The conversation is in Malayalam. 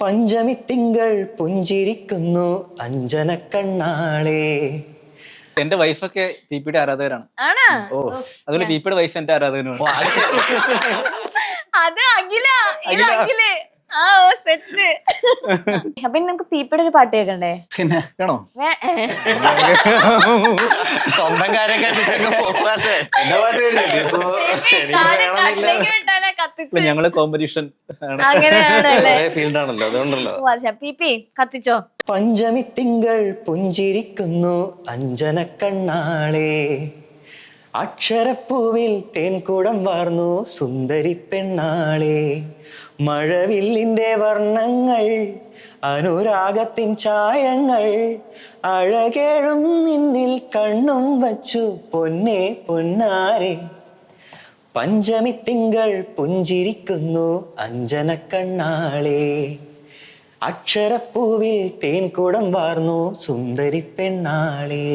പഞ്ചമി തിങ്കൾ പുഞ്ചിരിക്കുന്നു അഞ്ജന കണ്ണാളെ. എന്റെ വൈഫൊക്കെ പിപിയുടെ ആരാധകരാണ്. ആണോ? അതുപോലെ പിപിയുടെ വൈഫ് എന്റെ ആരാധകനുമാണ്. അത് അഖില, ഇത് അഖില്. സെറ്റ്. അപ്പൊ ഇനി നമുക്ക് പീപ്പയുടെ ഒരു പാട്ട് കേൾക്കണ്ടേ? പിന്നെ വേണോ? സ്വന്തം കാര്യം കണ്ടിട്ട് പോകാതെ ഞങ്ങള് കോമ്പറ്റീഷൻ അങ്ങനെയാണല്ലേ? ഫീൽഡാണല്ലോ, അതുകൊണ്ടല്ലോ. പീപ്പി കത്തിച്ചോ. പഞ്ചമി തിങ്കൾ പുഞ്ചിരിക്കുന്നു അഞ്ജന കണ്ണാളെ. അക്ഷരപ്പൂവിൽ തേൻകൂടം വാർന്നു സുന്ദരി പെണ്ണാളെ. മഴവില്ലിൻ്റെ വർണ്ണങ്ങൾ അനുരാഗത്തിൻ ചായങ്ങൾ അഴകേഴും നിന്നിൽ കണ്ണും വച്ചു പൊന്നേ പൊന്നാരെ. പഞ്ചമി തിങ്കൾ പുഞ്ചിരിക്കുന്നു അഞ്ജന കണ്ണാളെ. അക്ഷരപ്പൂവിൽ തേൻകൂടം വാർന്നു സുന്ദരി പെണ്ണാളെ.